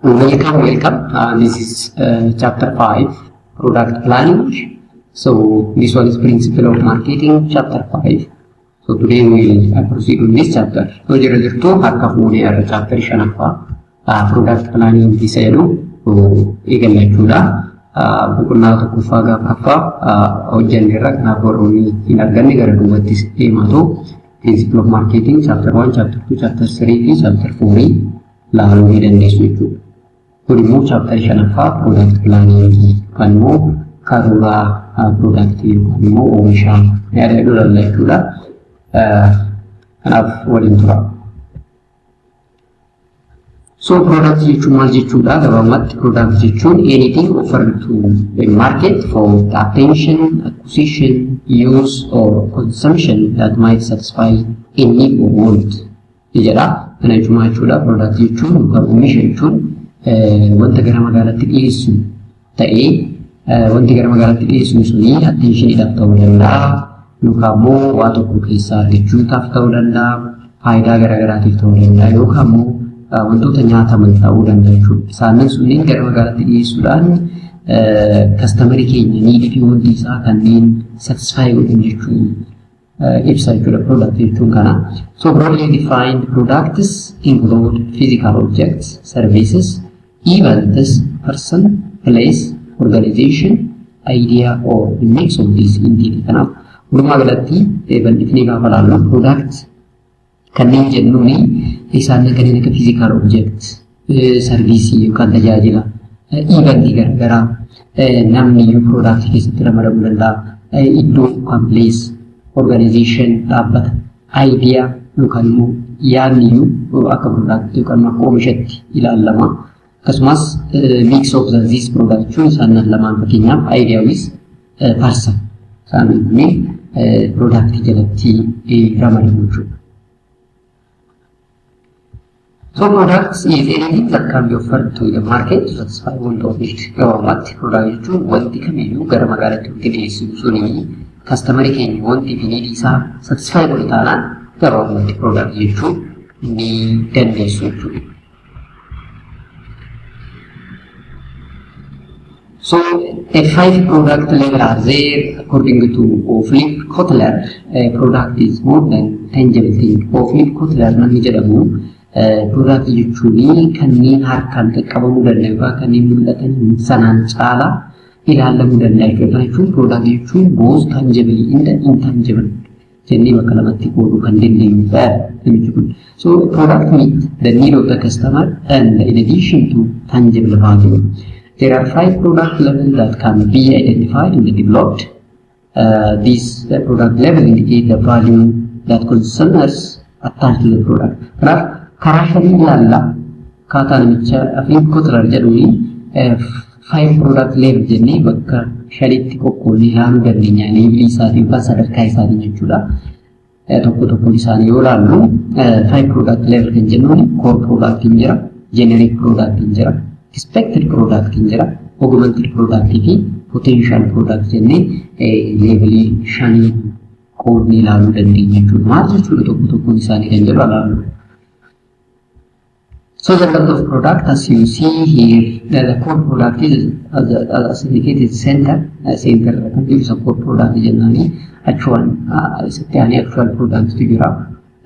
Welcome. This is chapter 5, product planning. So this one is principle of marketing, chapter 5. So today we will proceed with this chapter. So jirtu harka fuune arra chapter shanafa product planning isa jedhu eegalla jechuudha. Boqonnaa tokkoffaa gaafa hojjanne irra kanaaf warroonni hin arganne gara duubattis deematu principle of marketing chapter 1, chapter 2, chapter 3 fi chapter 4 laaluu ni dandeessu jechuudha. Kuni chapter shanaffaa product planning kan immoo karoora product yookaan immoo oomisha yaada jedhudha jechuudha. Kanaaf waliin tura. So product jechuun maal jechuudha? Gabaabumatti product jechuun anything offered to the market for the attention, acquisition, use or consumption that might satisfy a need or want. Jedha. Kana jechuudha product jechuun yookaan oomisha jechuun wanta gara magaalaatti dhiyeessu ta'ee wanti gara magaalaatti dhiyeessu suni attentionidhaaf ta'uu danda'a yookaan immoo waa tokko keessaa argachuudhaaf ta'uu danda'a faayidaa garaagaraatiif ta'uu danda'a yookaan immoo wantoota nyaataman ta'uu danda'a jechuudha. Isaanis sunniin gara magaalaatti dhiyeessuudhaan kastaamarii keenya niidii fi wanti isaa kanneen satisfy godhan jechuudha. Ibsa jechuudha product jechuun kana. So broadly defined products include physical objects, services, events, person, place, organization, idea or a mix of these indeed. Kanaaf walumaa galatti bal'ifnee gaafa ilaallu product kanneen jennuuni isaan kanneen akka physical object, service yookaan tajaajila, eventii garaagaraa namni product keessatti ramadamuu danda'a, iddoo yookaan place, organization dhaabbata, idea yookaan immoo yaadni akka product yookaan akka oomishatti ilaalama. Akkasumas mix of these product jechuun isaan lamaan fakkeenyaaf idea with person isaan kunniin product jalatti ramadamu jechuudha. So products is anything that can be offered to the market to satisfy want of it. Gabaabumatti product jechuun wanti kamiyyuu gara magaalaatti dhiyeessu suni kastaamarii keenya wanti fi niidii isaa satisfy godhu taanaan gabaabumatti product jechuun ni dandeessu jechuudha. So a 5 product level are there according to Philip Kotler. Product is more than tangible thing. Philip Kotler namni jedhamu product jechuun kanneen harkaan qaqqabamuu danda'u kanneen mul'atan sanaan caalaa ilaalamuu danda'a jechuun product jechuun both tangible and intangible jennee bakka lamatti qooduu kan dandeenyudha namichi kun. So product meet the need of the customer and in addition to tangible value. There are 5 product levels that can be identified and developed. These product level indicate the value that consumers attach to the product. Karaa shanii ilaalla kaataa namicha Philip Kotler jedhuuni 5 product level jennee bakka shanitti qoqqoodnee ilaaluu dandeenya. Levelii isaatiin yookaan sadarkaa isaatiin jechuudha. Tokko tokkoon isaanii yoo ilaallu 5 product level kan jennuun core product hin jira, generic product hin jira, expected product hin jira, augmented product fi potential product jennee levelii shanii qoodnee ilaaluu dandeenya jechuudha. Maal jechuudha tokko tokkoon isaanii kan jedhu ilaallu. So the level of product, as you see here, the core product is as indicated center kan ibsa core product jennani actual product figure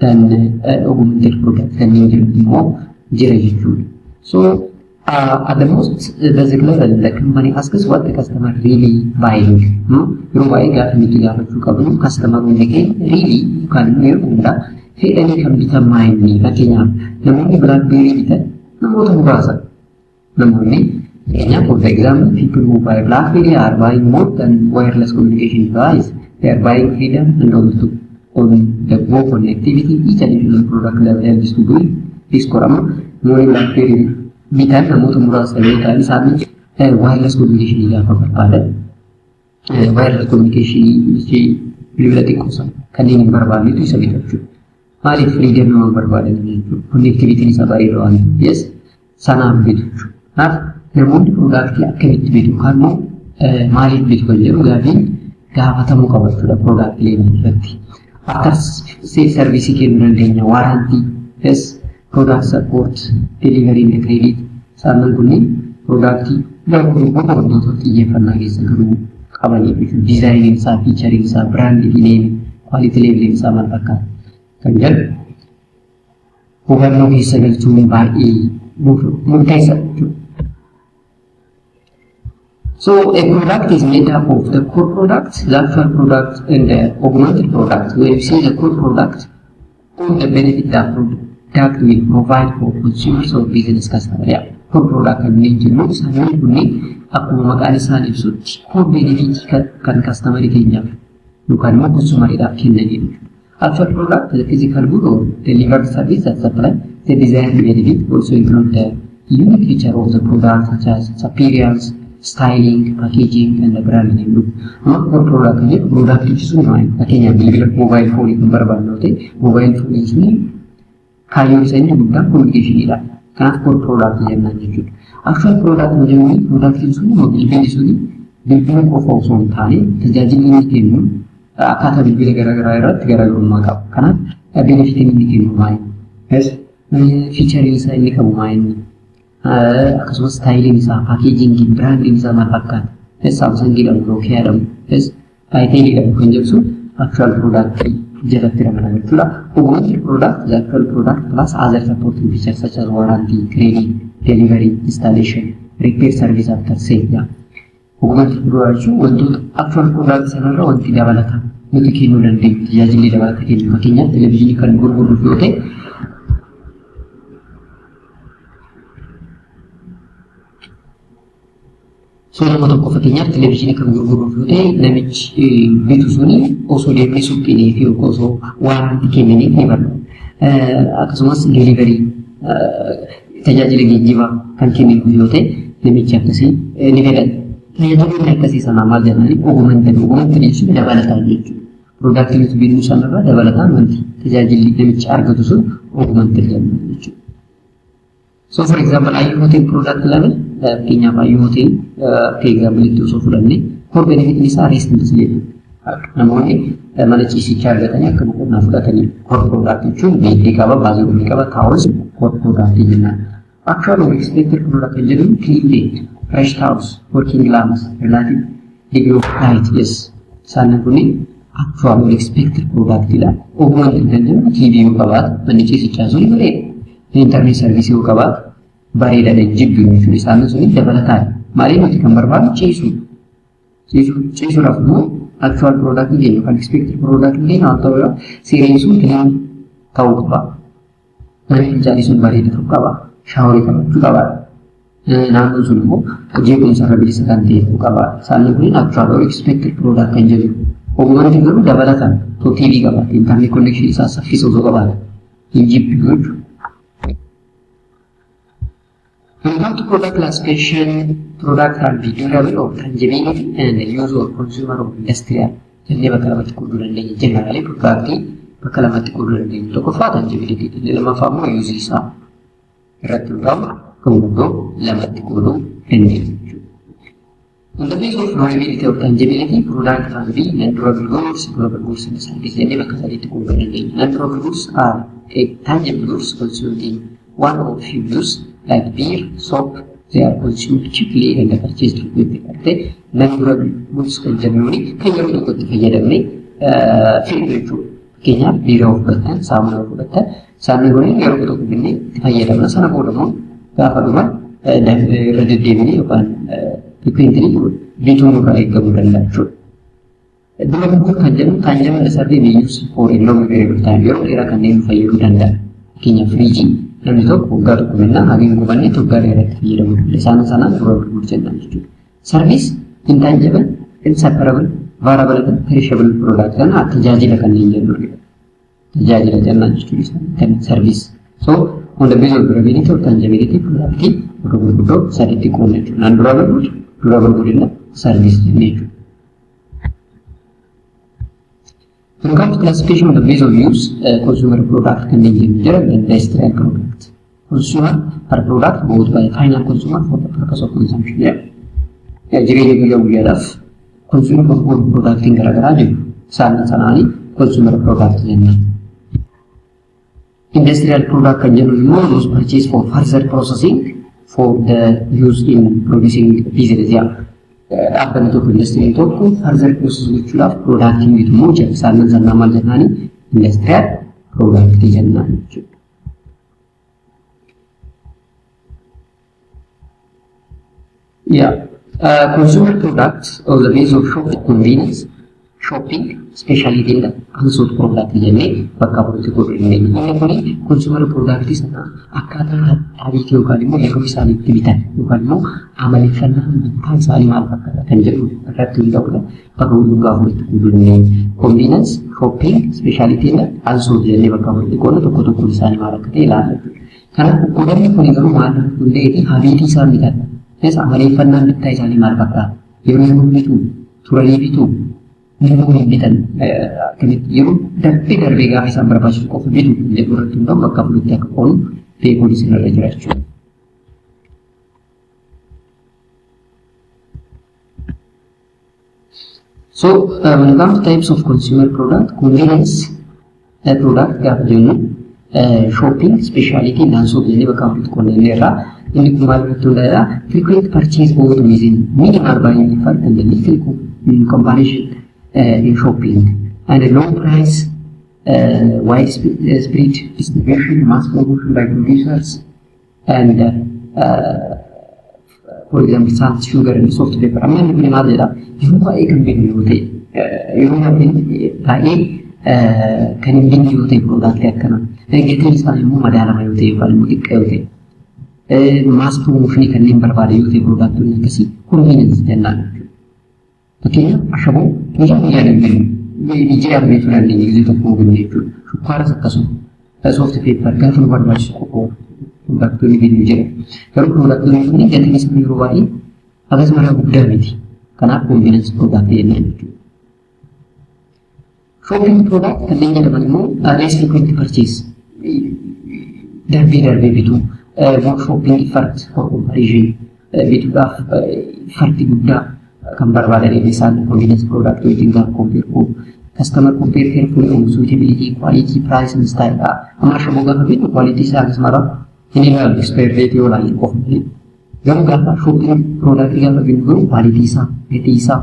then augmented product kan immoo jira jechuudha. So at the most basic level the company asks what the customer really buying. Yeroo baay'ee gaafa nuti gaafachuu qabnu customer hundi keenya really yookaan yeroo hundaa fedhanii kan bitamaa inni fakkeenyaaf namoonni BlackBerry bitan namoota muraasa. Namoonni keenyaaf for example people who buy BlackBerry are buying more than wireless communication device. They are buying freedom and also on the go connectivity. Each additional product level helps to build this korama. Namoonni BlackBerry bitan namoota muraasa yoo ta'an isaan wireless communication gaafa barbaadan wireless communication bilbila xiqqoosan kanneen hin barbaannetu isa bitachuudha. Maaliif freedom nama barbaadan jechuudha. Connectivity isa bareeda waan ta'eef sanaaf bitu jechuudha. Kanaaf namoonni product akkamitti bitu yookaan immoo maaliif bitu kan jedhu gaafatamuu qaba jechuudha product level irratti. Akka service kennuu dandeenya warranty, product support, delivery and credit, Isaan kunniin piroodaaktii gurgurtaa wantoota xiyyeeffannaa keessa garuu qabanii jechuudha. Diizaayiniin isaa, fiichariin isaa, biraandii, kwaaliti leeveliin isaa maal fakkaata kan jedhu hubannoo keessa galchuun baay'ee murteessaadha jechuudha. So a product is made up of the core product, the actual product, and the augmented product. When you see the core product, all the benefit that product will provide for consumers or business customers. Yeah. Core product kan jennu isaan kunniin akkuma maqaan isaan ibsutti core benefit kan customer keenyaaf yookaan immoo consumeriidhaaf kennanidha. Actual product, the physical good or delivered service that supply the desired benefit also include the unique feature of the product such as its appearance, styling, packaging, and the brand name. Not for product, product which is online. Again, mobile phone is mobile phone is kayu send communication. Can't for product is actual product product is building of also on time. The judging in the Akata will be cannot benefit in the mind. Yes, feature is a nickel mind. Akkasumas styling isaa, packaging, branding isaa maal fakkaata? Samsung jedhamu, Nokia jedhamu, Itel jedhamu kan jedhu actual product jalatti ramadama jechuudha. Augmented product, the actual product plus other supporting features such as warranty, credit, delivery, installation, repair service after sale. Augmented product jechuun wantoota actual product sanarra wanti dabalata nuti kennuu dandeenyu tajaajilli dabalata kennu fakkeenyaaf televezyiinii kan gurgurruuf yoo ta'e Sudah motor kofatnya televisi ini kan guru-guru itu namichi bitu suni oso dia mesuk ini view oso warranty kemini ini baru akasumas delivery terjadi lagi jiwa kan kemini view itu namichi apa sih ini beda terjadi mereka sih sana mal jangan augmented itu sudah balatan itu produk itu biru sana ada balatan nanti terjadi namichi harga itu augmented itu. So for example, IoT product level, punya IoT, example itu so fudani, core benefit ini saya risk itu sendiri. Namun mana cisi cara katanya kemudian nafkahnya core product itu di kaba bazu di kaba house core product ini. Actual expected product jadi clean date, fresh house, working lamps, relative degree of light, yes. Sana kuni actual expected product tidak. Augmented dan TV kaba mana cisi cara sendiri. Internet service yoo qabaat bareedaadhaan jibbiin jechuudha. Isaan sun dabalataan maaliif nuti kan barbaadu ciisuudhaaf immoo actual product keenya yookaan expected product keenya waan ta'uudha. Sireen sun clean ta'uu qaba. Manni fincaanii sun bareeda ta'uu qaba. Shaaworii qabachuu qaba. Naannoon sun immoo jeequmsa irra bilisa kan ta'e ta'uu qaba. Isaan kun actual or expected product kan jedhu. Ogummaatti garuu dabalataan TV qabaate internet connection isaa saffisa osoo qabaate hin jibbiin jechuudha. When it comes to product classification, product can be durable or tangibility and the use of consumer or industrial. Jadi bakal lamatti kuduran dengan generally product bakal lamatti kuduran dengan toko fa tangibility. Jadi lama fahamu use isa. Ratu ram kemudian lamatti kudu dengan. On the basis of durability or tangibility, product can be non-durable goods, durable goods and services. Jadi bakal lamatti kuduran dengan. Non-durable goods are tangible goods consumed in one or few use. Like beer, soap, they are consumed cheaply and purchased quickly. Non-durable goods kan jennuuni kan yeroo tokkotti fayyadamne fiilu jechuudha. Fakkeenyaaf biira of fudhattan, saamunaa of fudhattan, saamni kun yeroo tokko binnee itti fayyadamna. Sana booda immoo gaafa dhuman irra deddeebinee yookaan frequently bituun irraa eegamuu danda'a jechuudha. Durable goods kan jennu tangible service use for a long period of time yeroo dheeraa kanneen fayyaduu danda'a. Fakkeenyaaf firiijii. Namni tokko waggaa tokko binnaan hagin gubanne waggaa dheeraatti fayyadamuu danda'a. Isaan sanaan durable goods jennan jechuudha. Service intangible, inseparable, variable and perishable product kan tajaajila kanneen jennudha. Tajaajila jennan jechuudha kan service. So on the basis of durability or tangibility product gurguddoo sadiitti qoodna jechuudha. Non-durable good, durable good and service jennee jechuudha. When it comes to classification on the basis of use, consumer product can be general and industrial product. Consumer are product bought by a final consumer for the purpose of consumption. Jireenya guyyaa guyyaadhaaf consumer productiin garaagaraa jiru. Isaan sanaanii consumer product jenna. Industrial product kan jennu immoo those purchased for further processing for the use in producing business. Yeah. Dhaabbanni tokko industiriin tokko further process gochuudhaaf product bitu moo isaan sanna maal jennaani industrial product jennaan jechuudha. Yeah. Consumer products or the base of shopping convenience, shopping, specialty in the unsold product jennee bakka bu'uutti godhuu dandeenya. Inni kuni consumer product sana akkaataa dhaabbiitti yookaan immoo yeroo isaaniitti bitan yookaan immoo amaleeffannaan bittaa isaanii maal fakkaata kan jedhu irratti hundaa'uudha. Bakka bu'uutti gaafa walitti godhuu dandeenya. Convenience, shopping, specialty in the unsold jennee bakka bu'uutti qoodna tokko tokkoon isaanii maal akka ta'e ilaalla. Kanaafuu qoodamni kuni garuu maal hundeetti habiitii isaan bitan. Yes, amaleeffannaan bittaa isaanii maal fakkaata? Yeroo bituu, turanii bituu, yeroo hin bitan yeroo darbee gaafa isaan barbaachisu qofa bitu jedhu irratti hundaa'u bakka bu'uutti akka qoonu beekuun isinirra jira jechuudha. So when it comes to types of consumer product, convenience product gaafa jennu shopping, specialty, and unsold jennee bakka bu'uutti qoonnee irraa inni kun maal irratti hundaa'edha? Frequent purchase both within minimal buying effort and the little comparison in shopping and a low price, widespread distribution, mass promotion by producers, and for example, salt, sugar, and soft paper. Amma inni kun maal jedha? Yeroo baay'ee kan binnu yoo ta'e, yeroo baay'ee kan hin binnu yoo ta'e product akkana. Gatiin isaa immoo madaalama yoo ta'e yookaan immoo xiqqaa yoo ta'e. Mass promotion kanneen barbaada yoo ta'e product akkasii convenience jennaan. Fakkeenyaaf ashaboo guyyaa dandeenya. Ijaa argee ture dandeenya gisee tokko hubinne jechuudha. Shukkaaras akkasuma soft paper gaafa nu barbaachisu qofa produktonni binnu jira. Garuu produktonni kun gatiin isaa yeroo baay'ee akkasuma guddaa miti. Kanaaf convenience product jennaan jechuudha. Shopping product kanneen jedhaman immoo less frequent purchase darbee bituu. More shopping effort for comparison bituudhaaf farti guddaa kan barbaadan isaan convenience product wajjin gaafa compare gootu. Customer compare carefully on suitability, quality, price and style. Amma ashaboo gaafa bitu quality isaa akkasuma hin ilaalu expire date yoo ilaalle qofa malee. Garuu gaafa shopping product gaafa binnu garuu quality isaa, gatii isaa,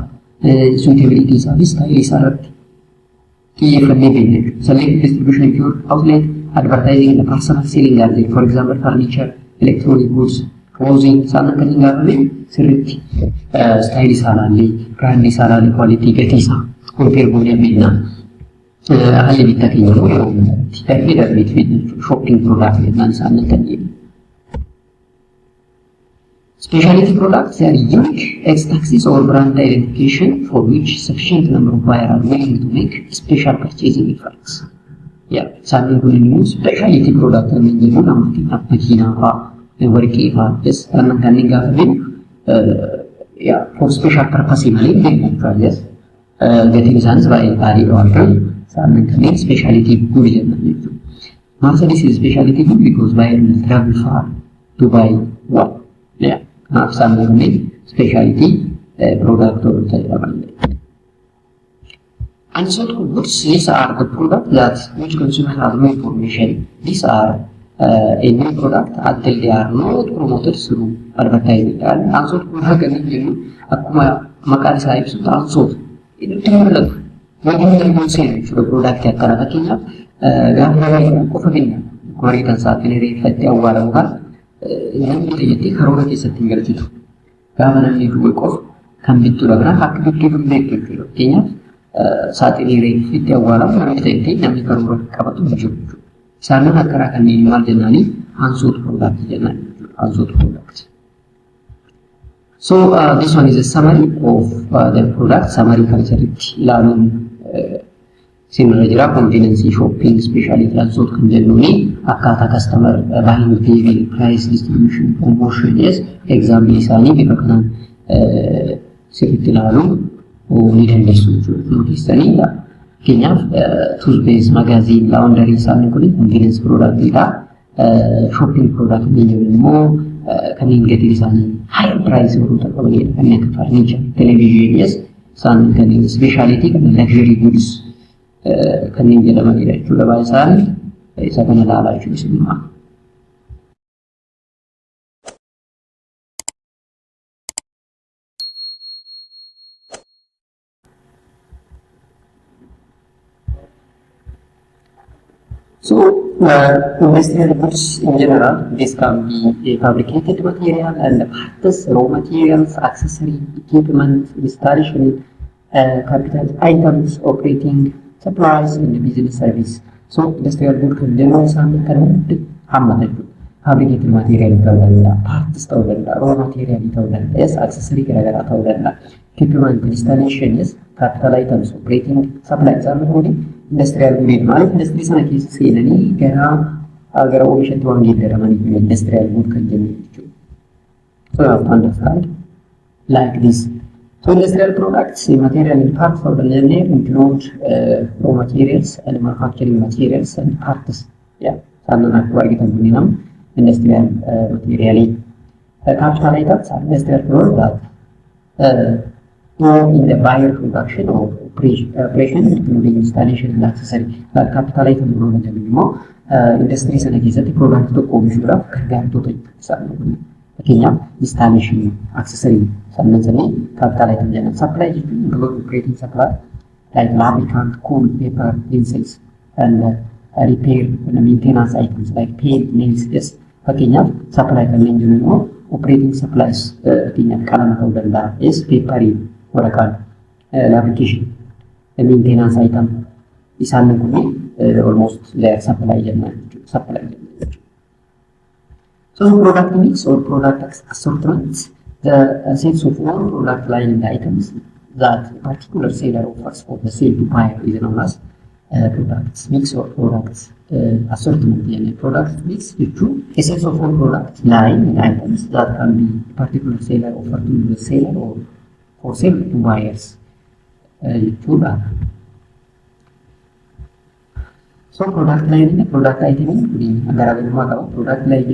suitability isaa fi style isaa irratti xiyyeeffannee binna jechuudha. Select distribution of your outlet, advertising in the personal selling garden, for example, furniture, electronic goods, clothing, sana kanneen gaafa binnu sirriitti style isaa ilaallee, brand isaa ilaallee, quality gatii isaa compare goonee binna. Haalli bittaa keenya immoo yeroo hundatti darbee binna shopping product jennaan isaan kan jedhu. Specialty products are unique ex-taxis or brand identification for which sufficient number of buyers are willing to make special purchasing efforts. Yeah, isaan kun immoo specialty product kanneen jennu namatti makiinaa fa'aa, warqee fa'aa, isaan kanneen gaafa binnu for special purpose malee binnu jechuudha. Gatiin isaanis baay'ee gaariidha waan ta'eef isaan kanneen specialty good jennan jechuudha. Maal is specialty good because buyer will travel far to buy one. Yeah. Some specialty product or unsold goods, these are the products that which consumers have no information. These are a new product until they are not promoted through advertising. And unsold product can be akkuma maqaan isaa ibsutti unsold. Itti mul'atu. Wanti darbuun seenu jechuudha product akkana fakkeenyaaf gaafa qofa binna mariitan saaxilee reeffatti awwaalamu kan namni tajaajilti karoora keessatti hin galchitu. Gaafa namni du'e qofa kan bittuudha biraa akka bittee hin beektu jechuudha. Fakkeenyaaf saaxilee reeffatti awwaalamu namni tajaajilti namni karoora qabatu hin jiru jechuudha. Isaan akkana kanneen maal jennaanii unsold product jennaan jechuudha. Unsold product. So this one is a summary of the product. Summary kan sirriitti ilaaluun sinirra jira. Convenience shopping specialty unsold kan jennuuni akkaataa customer buying behavior, price distribution, promotion yes example isaanii bifa kanaan sirriitti ilaaluun ni dandeessu jechuudha. Murteessanii fakkeenyaaf toothpaste, magazine, laawundarii isaanii kun convenience productidha. Shopping product kan jennuun immoo kanneen gatiin isaanii higher price warroota qabanidha. Kanneen akka furniture, television yes isaan kanneen specialty kan luxury goods kanneen jedhamanidha jechuudha. Baay'ee isaanii isa kana ilaalaa jechuudha. So, industrial goods in general, this can be a fabricated material and parts, raw materials, accessory, equipment, installation, capital items, operating supplies, and business service. So, industrial goods in general, some can fabricated material parts raw material yes, accessory equipment installation yes, capital items, operating supplies are industrial good maaliif industrii sana keessa seenanii gara oomishatti waan geeddaramanii industrial good kan jennu jechuudha. So you have to understand like this. So industrial products, material and parts of the name include raw materials and manufacturing materials and parts. Yeah, sannan akka argitan kuninam industrial material. Capital items are industrial products in the buyer production or operation including installation and accessory. Capital item immoo industry sana keessatti product tokko oomishuudhaaf gargaartota isaan fakkeenyaaf installation accessory sannan sanii capital item jedhama. Supply jechuun operating supply like lubricant, cool, paper, pencils and repair and maintenance items like paint, nails. Yes, fakkeenyaaf supply kanneen jiru immoo operating supplies fakkeenyaaf qalama ta'uu danda'a. Yes, paper waraqaan lubrication maintenance item isaan kun almost their supply jenna supply. So product mix or product assortment, the sales of all product line and items that a particular seller offers for the sale to buyer is known as products mix or products assortment. And product mix jechuun a sales of all product line and items that can be a particular seller offered to the seller or for sale to buyers. So product line and product item product line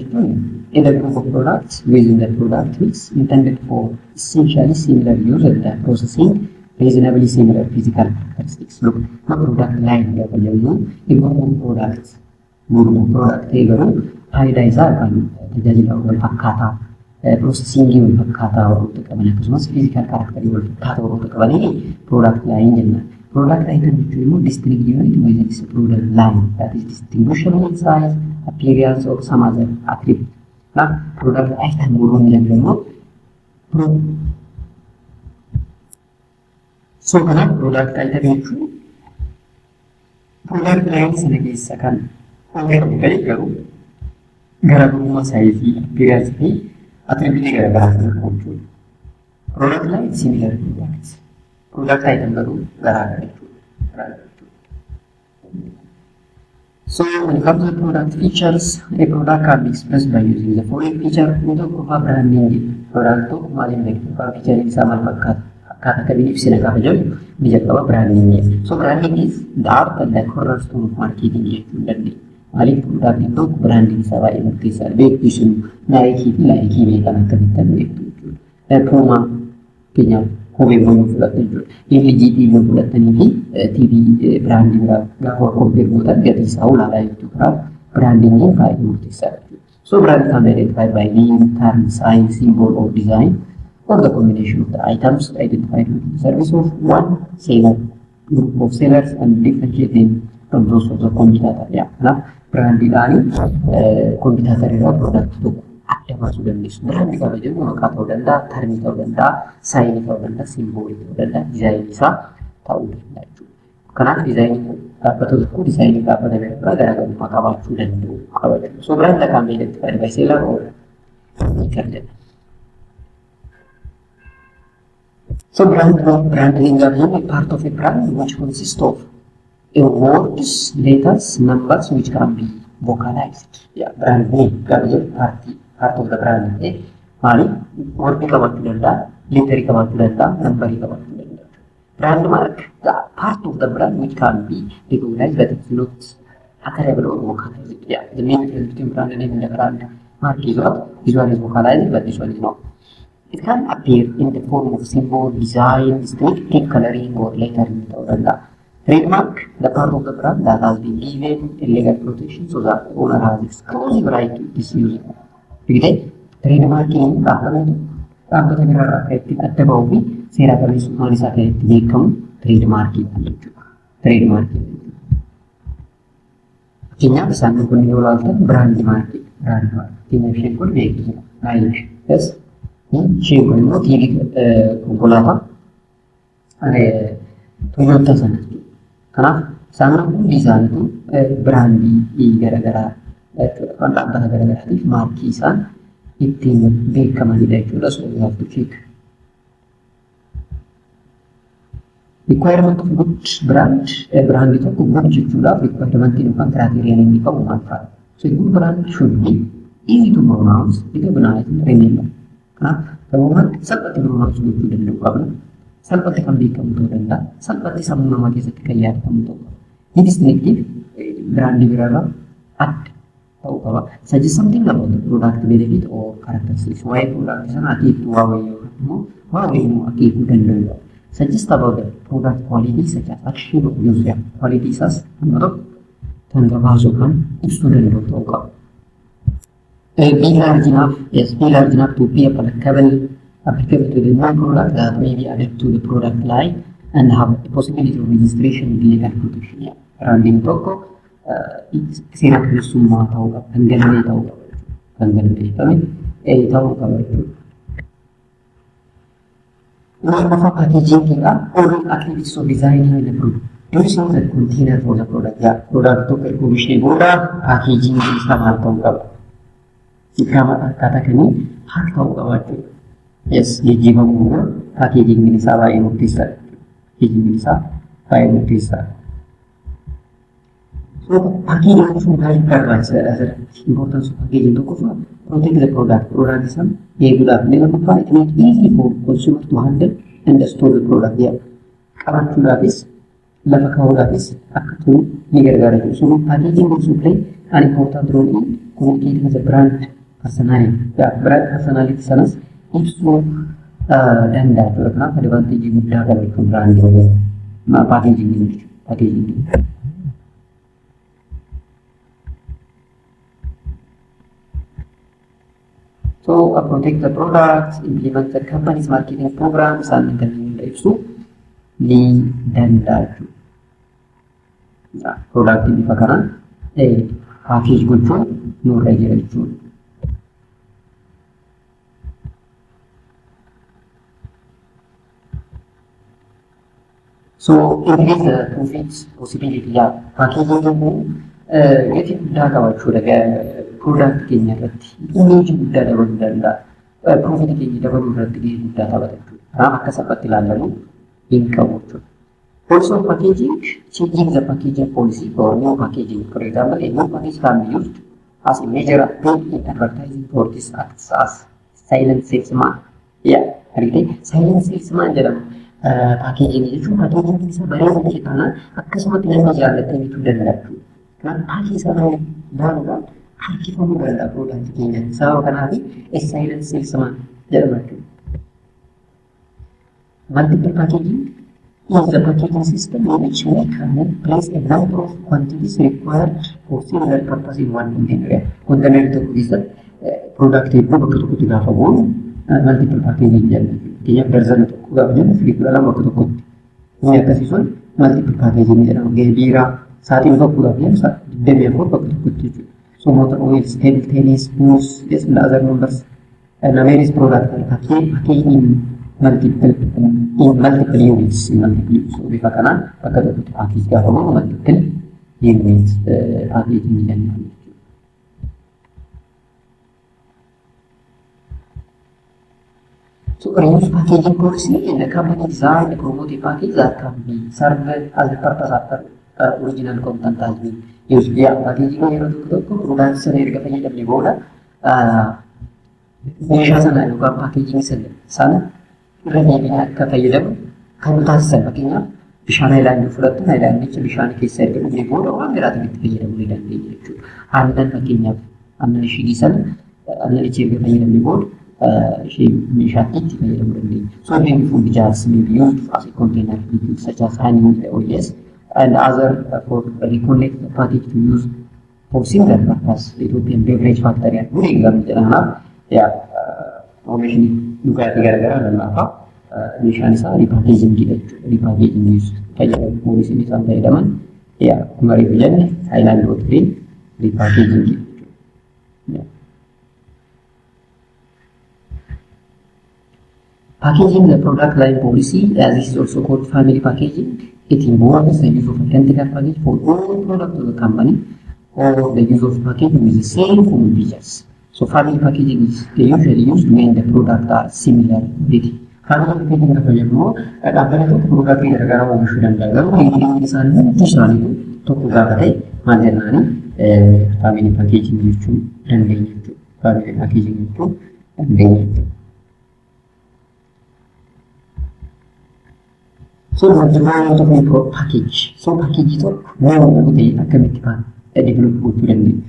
is a group of products within the product mix intended for essentially similar use and processing reasonably similar physical characteristics. Look, product line a group of products faayidaa isaa kan tajaajila wal fakkaataa processing wal fakkaataa warroota qaban akkasumas physical character wal fakkaataa warroota qabanii product line jenna. Product item jechuun immoo distinct unit within this product line that is distinguishable in size, appearance or some other attribute. Now, product item gurun jennu so kana product item jechuun product line sana keessa kan oomishamu ta'e garuu garaagarummaa saayizii, appearance fi attribute garaagaraa kan qabu jechuudha. Product line similar products. Product item garuu garaagara jechuudha. So when it comes to product features, a product can be expressed by using the following feature. Untuk apa branding product itu malah mereka feature ini sama kata kami bisa nak apa jadi bisa apa brandingnya. So branding is the art and the cornerstone of marketing itu dan malah product itu branding sama yang bisa begitu Nike mereka nak kita itu. Puma punya kowe bono fudhatan jiru. LG TV fudhatanii fi TV branding gaafa compare godhan gatii isaa olaanaa jechuudha. Brandingiin baay'ee murteessaadha. So brand can be identified by name, term, sign, symbol or design or the combination of the items identified with the service of one seller, group of sellers and differentiate them from those of the competitor. Yeah, nah brandingaani competitor irraa product tokko adda baasuu dandeessu. Brand qaba jennu maqaa ta'uu danda'a, termii ta'uu danda'a, saayinii ta'uu danda'a, simboolii ta'uu danda'a, dizaayinii isaa ta'uu danda'a jechuudha. Kanaaf dizaayinii dhaabbata tokko dizaayinii dhaabbata biraa garaagarummaa qabaachuu danda'u qaba jechuudha. So brand can be identified by seller or maker jedhama. So branding is a part of a brand which consists of words, letters, numbers which can be vocalized. Yeah, brand name part of the brand. Mali word qabachuu danda'a, letter qabachuu danda'a, number qabachuu danda'a. Brand mark, the part of the brand which can be recognized but it's not attributable or vocalized. Yeah, the main difference between brand name and the brand mark is what? This one is vocalized but this one is not. It can appear in the form of symbol, design, distinctive coloring or lettering. Trademark, the part of the brand that has been given a legal protection so that the owner has exclusive right to disuse it. Trademarking dhaabbata biraarraa akka ittiin adda bahuu fi seera qabeessummaan isaa kan itti beekamu trademarking jechuudha. Trademarking. Fakkeenyaaf isaan kun yoo ilaaltan biraandii maarkii fakkeenyaaf isheen kun beeksisa Naayik isheen kun immoo tiivii konkolaataa Toyota sana. Kanaaf isaan kun isaaniitu biraandii garaagaraa kan dhaabbata garaagaraatiif maarkii isaan ittiin beekamanidha jechuudha. So you have to check. Requirement of good brand tokko good jechuudhaaf requirement yookaan criteria inni qabu maal fa'a? So good brand should be easy to pronounce, recognize, remember. Kanaaf gabaabumatti salphatti pronounce gochuu danda'u qabna. Salphatti kan beekamu ta'uu danda'a. Salphatti sammuu namaa keessatti kan yaadatamu ta'uu qaba. Ni distinctive brandii biraarraa adda ta'uu qaba. Suggest something about the product benefit or characteristics. Waa'ee product sanaa akeektuu waa wayii yookaan immoo waa wayii immoo akeekuu danda'u. Suggest about the product quality such as action of user quality isas nama tokko kan gabaasuu kan ibsuu danda'u ta'uu qaba. Be large enough, yes, be large enough to be applicable to the new product that may be added to the product line and have the possibility of registration with legal protection. Branding tokko seera bilisummaa ta'uu qaba, kan galmee ta'uu qaba, kan galmeeffame ta'uu qaba jechuudha. Lafa packagingidha, all activities of designing the product. Using the container for the product. Yeah, product tokko erga oomishee booda packaging isaa maal ta'uu qaba. Kama akkaataa kanii haa ta'uu qaba jechuudha. Yes, jijjiiramuu packaging isaa baay'ee murteessaadha. Packaging isaa baay'ee murteessaadha. So packaging sun baay'ee barbaachisaadha asirratti. Importance of packaging tokkoffaa protect the product. Product isaa eeguudhaaf inni lammaffaa it makes easy for consumer to handle and store the product. Qabachuudhaafis lafa kaa'uudhaafis akka tolu ni gargaara jechuudha. So packaging also play an important role in communicating the brand personality. Brand personality sanas ibsuu danda'a jechuudha. Kanaaf advantage guddaa qaba jechuudha brandii waliin. Packaging jechuudha. Packaging. So protect the products, implement the company's marketing programs and interview ibsuu ni danda'a jechuudha. Product bifa kanaan package gochuun nurra jira jechuudha. So increase the profits possibility. Packaging gatii guddaa qaba jechuudha. Product keenya irratti image guddaa dabaluu danda'a. Profit keenya dabaluu irratti gahee guddaa taphata jechuudha. Kanaaf akka salphaatti ilaalamu hin qabu jechuudha. Also packaging, changing the packaging policy for new packaging. For example, a new package can be used as a major approach in advertising for this acts as silent salesman. Silent salesman jedhama. Packaging jechuun packaging isa bareeda ta'e kana akkasumatti namni jaallatee bituu danda'a. Kanaaf packaging sana ilaaluudhaan harkifamuu danda'a product keenya. Sababa kanaaf silent salesman jedhama jechuudha. Multiple packaging is the packaging system in which we can place a number of quantities required for similar purpose in one container. Container tokko keessatti product hedduu bakka tokkotti gaafa bu'u multiple packaging jedhama. Fakkeenyaaf darzana tokko gaafa jennu firii 12 bakka tokkotti. Inni akkasii sun multiple packaging jedhama. Biiraa saaxiin tokkodhaaf jedhu 24 bakka tokkotti jechuudha. So motor oils, table tennis, booze, yes, and other numbers. And various product packaging multiple units. So bifa kanaan bakka tokkotti package gaafa bu'u multiple units packaging jedhama. So reuse packaging policy in the company design the promote a package that can be served as a purpose after original content has been used. Packaging yeroo tokko product sana erga fayyadamne booda meeshaa sana yookaan packaging sana irra deebiin akka fayyadamu kan taasisan. Fakkeenyaaf bishaan haayilaandii fudhattu haayilaandicha bishaan keessa erga dhugee booda waan biraatiif itti fayyadamuu ni dandeenya jechuudha. Aannan fakkeenyaaf aannan ishii sana aannan ishee erga fayyadamne booda meeshaatti itti fayyadamuu dandeenya. So many food jars may be used as a container such as honey, oils and other for reconnect the package to use for similar purpose. Ethiopian beverage factory and good example jedhama. Oomishni dhugaatii garaagaraa lallaafaa meeshaan isaa ripaakejingiidha jechuudha. Ripaakejingii fayyadamu poolisii isaan fayyadaman akkuma reefu jenne haayilaandii waliin Repackaging. Yeah. Packaging the product line policy, as this is also called family packaging. It involves the use of identical package for all products of the company or the use of packaging with the same common features. So family packaging is usually used when the products are similar. Family packaging is available at a better product in the Garawa and Garawa, is to Gavate, Mandanani, family packaging YouTube, and then family packaging YouTube, and then so the amount of package. So package is more the academic develop good.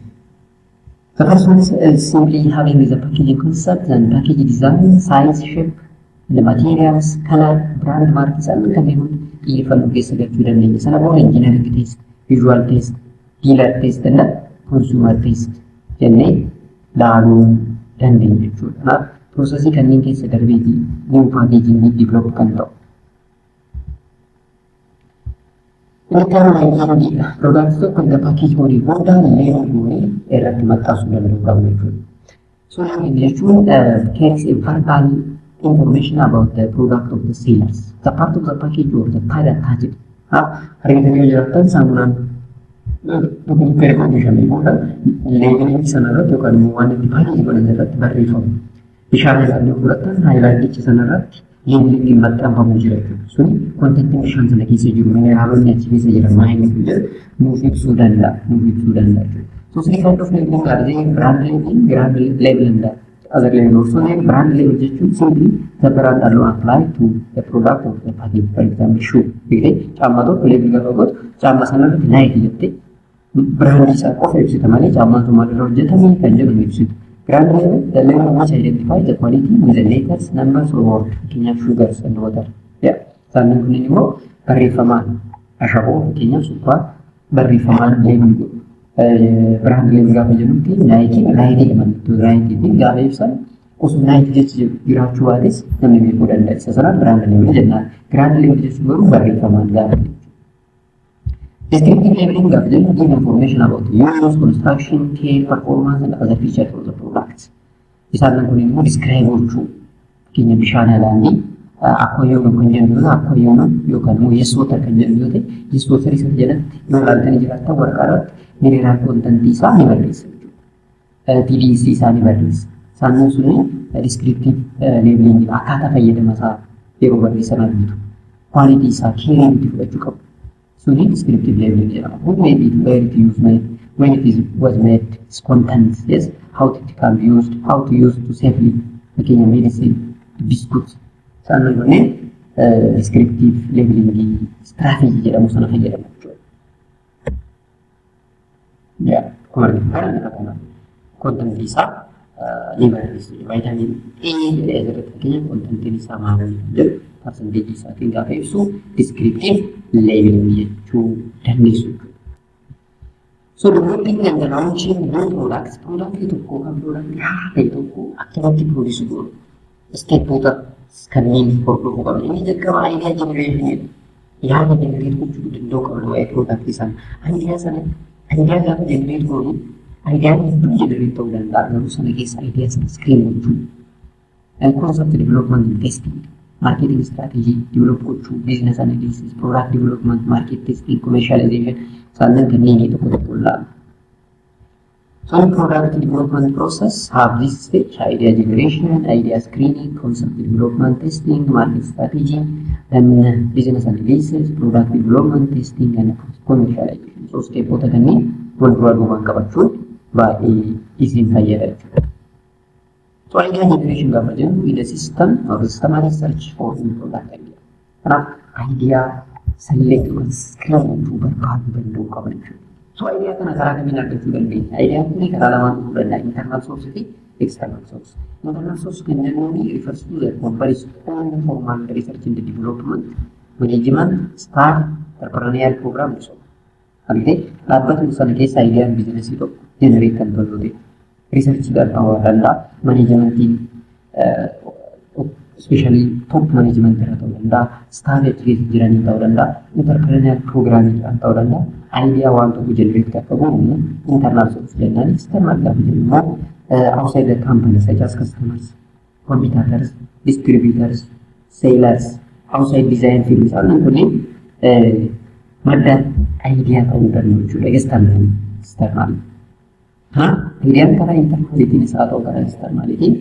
The first one is simply having the packaging concept and package design, size, shape, the materials, color, brand marks, and can even case get to the names and about engineering taste, visual taste, dealer taste, and consumer taste. Then daru and the processing can case the new packaging develop control. Products con the package body border and label body so now in the tool carries a verbal information about the product of the sellers. The part of the package or the tire attached. Labeling is another to can one of the package on the very form. Bishan highlight each another. Yang dimatkan pemujud so content missions lagi sejauh mana harus nak ciri saja main itu movie sudah so sini kind of labeling ada brand labeling ada other label also brand label itu simply the brand alone apply to the product of the package for example shoe gitu sama tu label kalau sama sana tu naik gitu brand bisa offer itu tamanya sama tu malah jadi kami kerja dengan itu. Brand label, the label must identify the quality with the letters, numbers, or Kenya sugars and water. Yeah. Sannan kunin mo barifaman. Ashabu Kenya super barifaman label. Brand label ka pajanu ti Nike man to Nike ti gaibsan. Us Nike je gratuatis namanya budan dan sesara brand label jenna. Brand label je baru barifaman gaib. Descriptive labeling gives information about the use, construction, care, performance, and other features of the products. These are not describe to Kenya Bishana Landi, Akoyo Kunjan, Akoyo, you can know yes, water can generate, yes, water is a generate, no alternative worker, mineral content is animals, TDC is animals. Sanusuni, descriptive labeling, Akata Yedamasa, Yeroba qualities are caring to so the descriptive labeling, who made it, where it used made, when it was made, its contents, yes, how it can be used, how to use it to safely making a medicine, biscuits. So descriptive labeling strategy jeda musana jeda mucho. Ya, content bisa liberis vitamin A jadi kayaknya content ini sama jadi percentage bisa tinggal itu descriptive labeling itu dan itu. So developing and launching new products, produk itu produk itu activity produce dulu. Step putar scanning for produk ini jaga idea generation ya generate kucu dendok kalau produk di sana. Idea sana, idea apa generate dulu. Idea itu generate tahu dan tak harus lagi idea sama screen itu. And concept development and testing. Marketing strategy, develop business analysis, product development, market testing, commercialization, sannan kan ini itu kuda. So product development process have this stage: idea generation, idea screening, concept development, testing, market strategy, dan business analysis, product development, testing, and commercialization. So step itu kan ini dua kawan by izin saya. So idea generation government in the system or systematic search for new product idea. Karena idea select or screen to berbagai bentuk government. So idea kan akan kami nak tunjukkan ni. Idea ini kedalaman dan internal source itu external source. Internal source generally refers to the company's own formal research and development, management, staff, entrepreneurial program so. Artinya, labat misalnya case idea business itu generate control research dan power data management team especially top management irra ta'uu danda'a, staff keessa jiranii ta'uu danda'a, entrepreneurial programming ta'uu danda'a, idea waan tokko generate akka goonu internal source jennaan, external gaafa jennu immoo outside the company such as customers, competitors, distributors, sellers, outside design firms isaan kunniin madda idea ta'uu danda'u jechuudha external. Ideyaan karaa internalitiin isaa ta'u karaa externalitiin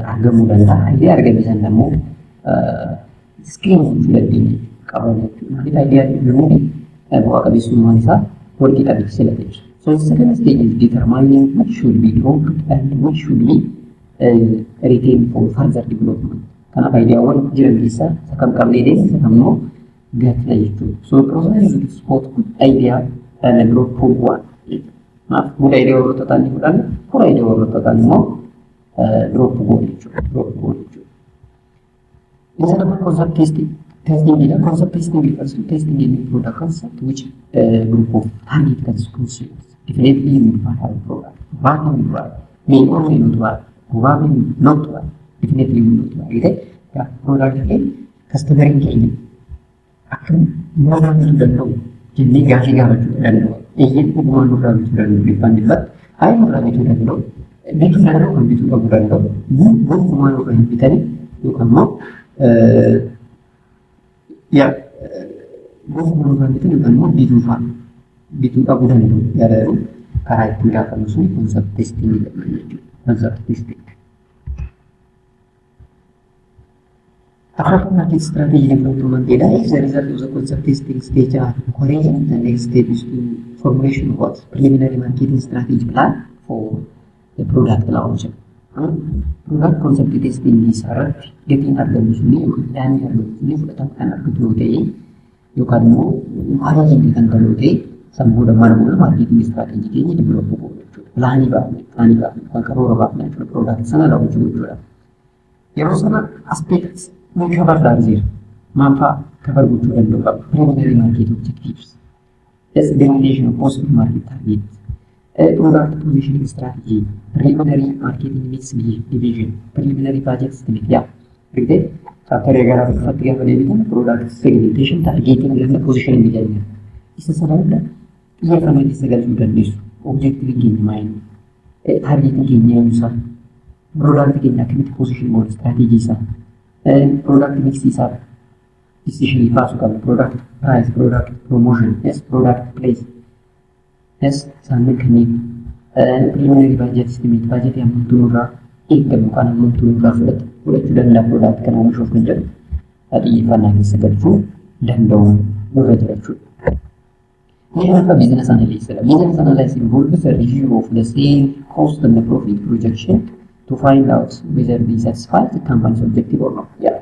argamuu danda'a. Idea argame san immoo screen gochuu dandeenya qaban jechuudha. Maaliif idea yommuu bu'aa qabeessummaan isaa walqixa tajaajila jechuudha. So the second stage is determining what should be dropped and what should be retained for further development. Kanaaf ideawwan jiran keessaa isa kam qabnee deemne isa kam immoo gatna jechuudha. So process is spot good idea and drop for one. Maaf good idea warroota ta'anii fudhanna, poor idea warroota ta'an immoo drop goon jechuudha. Instead of concept testing concept testing refers to testing any product concept which group of target consumers definitely will buy our product. Probably will buy, may or may not buy, probably not buy, definitely will not buy. Gitu ya, produk ini customer ini akan mengalami dandau, jadi gaji dandau. Ingin hubungan orang itu dandau depan debat, ayam orang itu dandau, itu dandau kan itu aku dandau. Hubungan orang kita ni, itu kamu ya hubungan orang itu juga mau ditufan. Bitu aku dan itu ada karena itu akan musuh konsep testing juga konsep testing. Apart from market strategy development data, if the result of the concept testing stage are correct, the next step is to formulation of what preliminary marketing strategy plan for the product launch. Product concept testing is getting harga musuhnya, dan harga musuhnya sudah kan harga tuh yukar mau ada yang dikan tuh sambil mana marketing strategi ini develop lani ba karora ba product sana da wujud ya sana aspek mungkin kabar dari manfaat kabar wujud dan preliminary market objectives as definition of possible market target product positioning strategy preliminary marketing mix division preliminary budget estimate ya gitu chapter gara fakir pendidikan product segmentation targeting dan positioning dijalankan isa sahaja ia kami disegal sudah dis objektif gini main targeting gini yang usah product gini akan position more strategi sah product mix sah decision masukkan product price product promotion yes product place yes sambil kini preliminary budget estimate budget yang menurut bukan menurut sudah ada produk kena musuh kunjung tadi mana disegal dan dong murah jelas. Ini adalah business analysis. Business analysis involves a review of the sale, cost, and the profit projection to find out whether they satisfy the company's objective or not. Ya,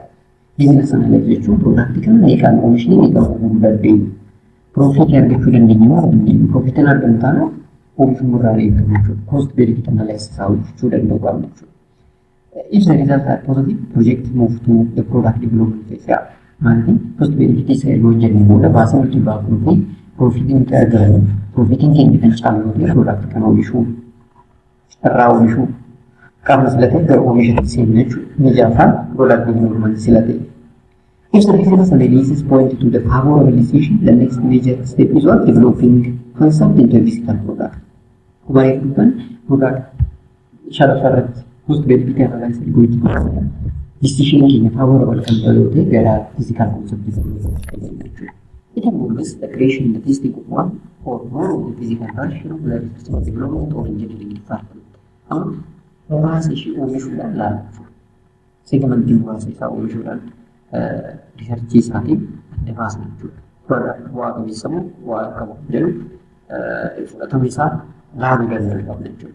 business analysis itu praktikan mereka komisi ini kalau dari profit yang dikurangi dengan profit yang ada di sana, komisi murah itu cost dari kita analysis tahu sudah dilakukan. If the results are positive, project move to the product development phase. Ya, nanti cost benefit saya jadi mudah bahasa itu bagus. Profiting kita profiting yang kita cakap dia produk kan omishu raw omishu karena silatnya ke omishu sini menjawab produk development silatnya. If the business analysis point to the favorable decision, the next major step is what developing concept into a physical product. Kemudian produk syarat-syarat cost benefit analysis gue itu decision yang favorable kan kalau dia gara physical concept development. It involves the creation and the testing of one or more of the physical version of the research development or engineering department. Membahas isu usulan lah. Segmen dua saya usulan research saat ada bahasa itu. Produk buat kami semua, buat kamu jadi atau misal lalu dan development itu.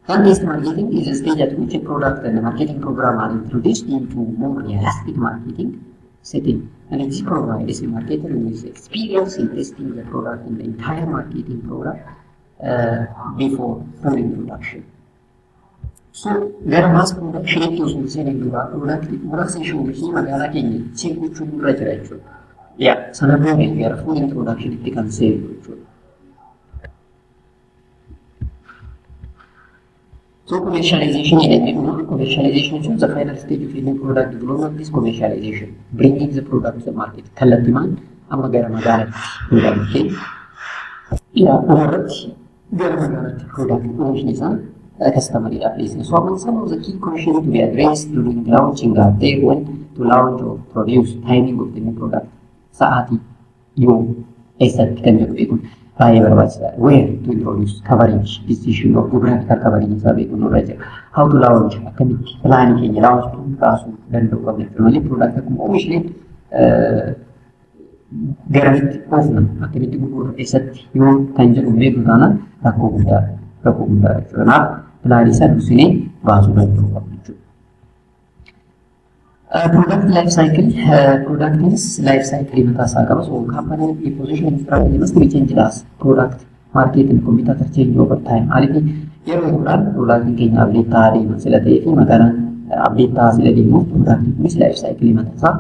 Content marketing is a stage at which a product and a marketing program are introduced into more realistic marketing setting. And this provides a marketer with experience in testing the product in the entire marketing program before full introduction. So, there mass production itu selesai juga produk sih magala kini cikgu cuma raja. Ya, sana boleh biar full introduction itu kan save. So commercialization commercialization is the final stage of any product development is commercialization, bringing the product to the market. Kallattiman amma gara magaalatti product yaa umarratti gara magaalatti product oomishni isaa customer dhiyeessina. So among some of the key questions to be addressed during launching are there when to launch or produce, timing of the new product, sa'aatii yoom eessatti kan jedhu beekuun baay'ee barbaachisaadha. Where to introduce, coverage, decision of geographical coverage isaa beekuun nurra jira. How to launch, akkamitti pilaanii keenya launch kaasuu danda'u qabna. Malee product akkuma oomishleen garamitti oofna akkamitti gurgurru eessatti yoo kan jedhu beeku taanaan rakkoo guddaa jechuudha. Kanaaf pilaanii isaa dursinee baasuu danda'u qabna jechuudha. Product life cycle. Product is life cycle mataa isaa qaba. So company position strategy must be changed as product market and competitor change over time. Alifi yeroo yeroodhaan product keenya update ta'aa deema sila ta'ee fi magaalaan update ta'aa sila deemuuf product kunis life cycle mataa isaa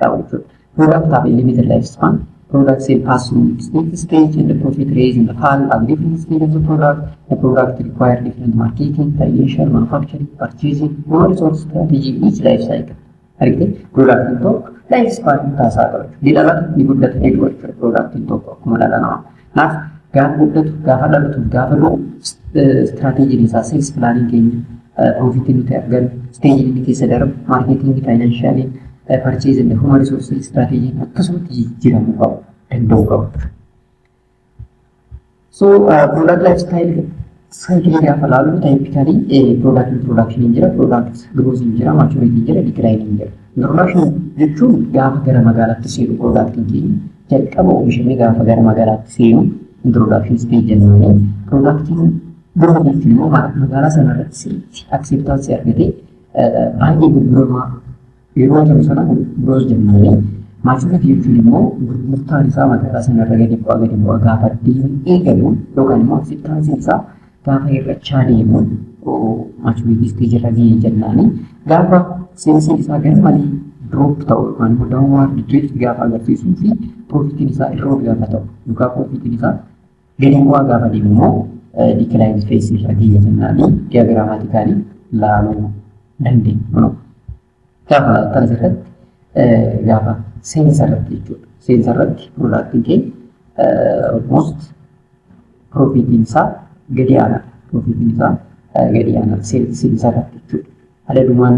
qaba jechuudha. Product have a limited lifespan. Product sale pass through stage and the profit raise in the fall at different stages of the product. The product require different marketing, financial, manufacturing, purchasing, more resource strategy each life cycle. Argite product into lifespan tasaa qaba. Didhalat ni guddatu ni dhufu product into akkuma dhala namaa. Naaf gaafa guddatu gaafa dhalatu gaafa dhufu strategy isaa sales planning keenya profit nuti argannu stage inni keessa darbu marketing, financial, purchase and human resource strategy akkasumatti jijjiiramuu qabu danda'uu qabu. So product lifestyle cycle gaafa laalu typically product introduction jira, product growth jira, maturity jira, decline jira. Introduction jechuun gaafa gara magaalaatti seenu product keenya jalqaba oomishamee gaafa gara magaalaatti seenu introduction stage jennaan. Productiin growth jechuun immoo magaalaa sanarratti acceptance argatee baay'ee gurguramaa yeroo ta'u sana growth jennaan. Maturity jechuun immoo gurgurtaan isaa magaalaa sanarra gadi bu'aa gaafa eegalu yookaan immoo acceptance isaa gaafa hir'achaa deemu maturity stage irra gahee jennaan. Gaafa seensi isaa gara malee drop ta'u yookaan immoo downward drift gaafa agarsiisuu fi profitiin isaa irra gaafa ta'u yookaan profitiin isaa gadi bu'aa gaafa deemu immoo decline phase irra gahee jennaan. Diagrammatically laaluu dandeenya. Gaafa kana irratti gaafa seensa irratti jechuudha. Seensa irratti productiin keenya almost profitiin isaa gadi aanaa. Profitiin isaa gadi aanaa seensa irratti jechuudha. Adadumaan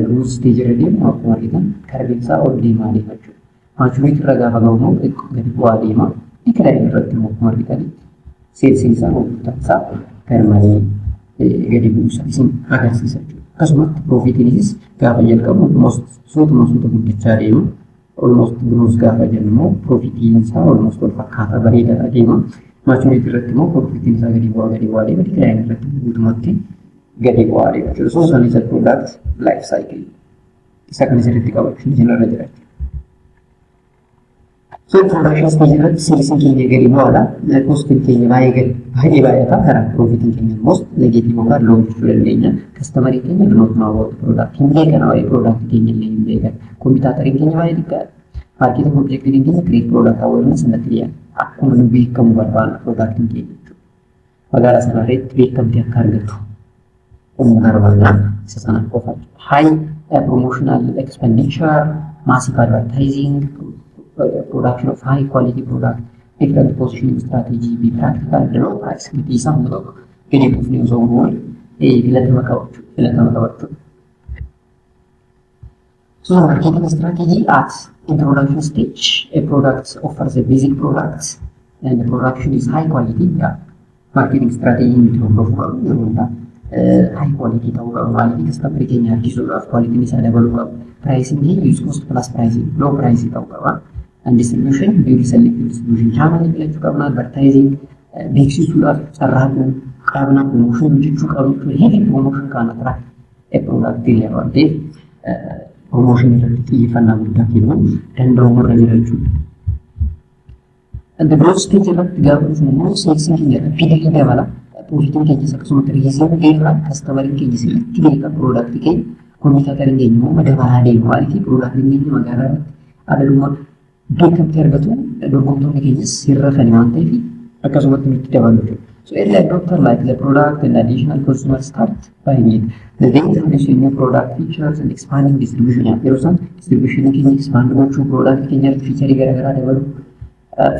growth stage irra deemu akkuma argitan karbiin isaa ol deemaa deema jechuudha. Maturity irra gaafa gahu immoo gadi bu'aa deema. Decline irratti immoo akkuma argitanitti seensi isaa gurgurtaan isaa gara malee gadi bu'uusaa isin agarsiisa jechuudha. Akkasumatti profitiinis gaafa jalqabu almost suutuma guddachaa deema. Almost growth gaafa jennu immoo profitiin isaa almost wal fakkaataa bareedaa deema. Maturity irratti immoo profitiin isaa gadi bu'aa deema. Decline irratti guutumatti gadi bu'aa deema jechuudha. So sun isa product life cycle isa kan isirratti qabachuun isinirra jira. So production stage irratti seensiin keenya gadi bu'aadha. Costiin keenya baay'ee baay'ata. Karaa profitiin keenya almost negative yookaan low jechuu dandeenya. Customerii keenya do not know about the product. Hin beekan waa'ee product keenya illee hin beekan. Kompiitaateriin keenya baay'ee xiqqaadha. Marketing objectiviin keenya create product awareness sanatti dhiyaata. Akkuma nu beekamu barbaadna productiin keenya jechuudha. Magaalaa sanarratti beekamtii akka argatu uummanni barbaadna isa sana qofa. High promotional expenditure, massive advertising, production of high quality product, different positioning strategy, be practical, and low price. It is some of the news of world. So marketing strategy at introduction stage, a product offers a basic product and the production is high quality. Yeah. Marketing strategy into high quality quality customer keenya harkisuudhaaf quality isaa dabaluudhaaf pricing use cost plus pricing low price ta'uu qaba. And distribution, beauty selective distribution channel filachuu qabna. Advertising beeksisuudhaaf carraaquu qabna. Promotion hojjechuu qabna. Heavy promotion kan attract a product illee waan ta'eef promotion irratti xiyyeeffannaa guddaa kennuu danda'u irra jira jechuudha. The growth stage irratti gaafa dhufnu immoo seensiin keenya rapidly dabala. Profitiin keenyas akkasumatti riizii beekaa kastamariin keenya sirriitti beeka product keenya kompiitaateriin keenya immoo dabalaa deemu maaliif production keenya magaalaa irratti adaduma beekamtii argatu dorgomtoonni keenyas sirra kan waan ta'eef akkasumatti nutti dabalu. So early adopter like the product and additional consumers start buying it. They introduce new product features and expanding distribution. Yeroo isaan distribution keenya expand gochuu product keenya feature garaagaraa dabalu.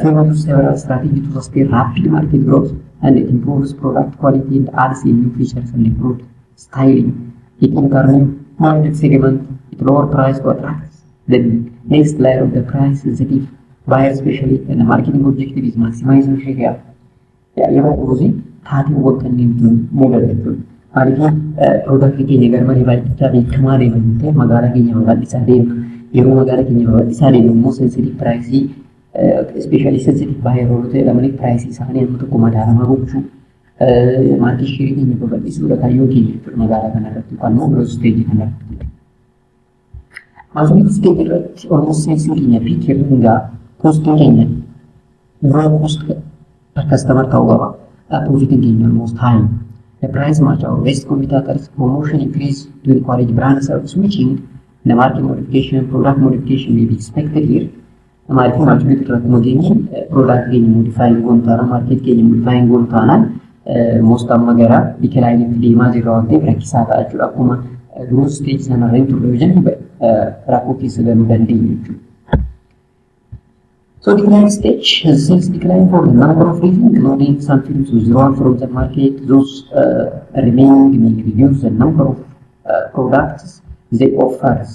Favor to several strategy to sustain rapid market growth and it improves product quality and adds in new features and improved styling. It enters market segment with lower price to attract the next layer of the price sensitive buyer, especially and the marketing objective is maximizing share. Yeroo kunuunsi taatiiwwan kanneen mul'atu. Maaliif product keenya garmalee baay'achaa beekamaa deeman ta'e magaalaa keenya babal'isaa deemna. Yeroo magaalaa keenya babal'isaa deemnu immoo sensitive price especially sensitive buyer yeroo ta'e price isaanii amma tokko madaalamaa gochuu market share keenya babal'isuudha kaayyoo keenya magaalaa kanarratti yookaan immoo growth stage kanarratti. Maasummaa stage irratti almost sales keenya peak irraa cost keenya raw cost per customer ta'uu qaba. Profiting keenya almost high. The price match our best competitors promotion increase to encourage brand service switching. The market modification, product modification may be expected here. Market modification, product keenya modifying goontaana, market keenya modifying goontaana most amma gara decline itti deemaa jirra waan ta'eef rakkisaa ta'a jechuudha. Akkuma growth stage sanarra hin turre jennu rakkoo keessa galuu dandeenya jechuudha. So decline stage, sales decline for the number of reasons, including some firms withdraw from the market, those remaining may reduce the number of products they offer,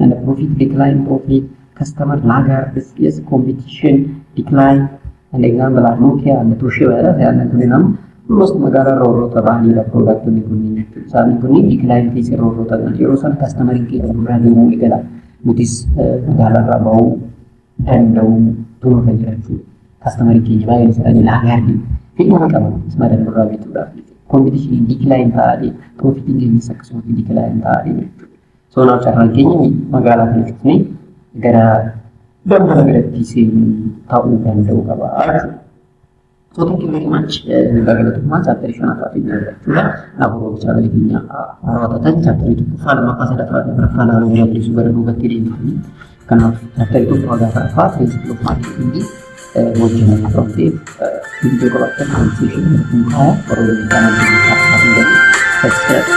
and the profit decline, profit customer laggers, yes, competition decline, and example are Nokia and Toshiba, and Tunam, most Magara Rota Bani, the product to the community. So decline is a Rota, and Eurosan customer in case of Brandon Mugala, with this Magala Rabau and turun kan jiran customer keenya baay'een isaanii laagaardi fedhii qaban ismaadhaan irraa bituudhaaf competition decline ta'ee profiting keenya akkasumatti decline ta'ee jechuudha. So naaf carraan keenya magaalaa kana cufnee gara daldala biratti seenuu ta'uu danda'u qaba jechuudha. So thank you very much. Bagalatummaa chaaptarii shanaffaatti jechuudha. Naafuu chaaptarii keenya raawwatatan chaaptarii tokkoffaa lammaffaa sadaffaa afuraffaa laaluu jallisu gara duubatti deemanii kanaaf chaaptarii tokkoffaa gaafa arfaa principle of marketing hojjennee turte video qabaatan conversation kun kaya warra kanaan subscribe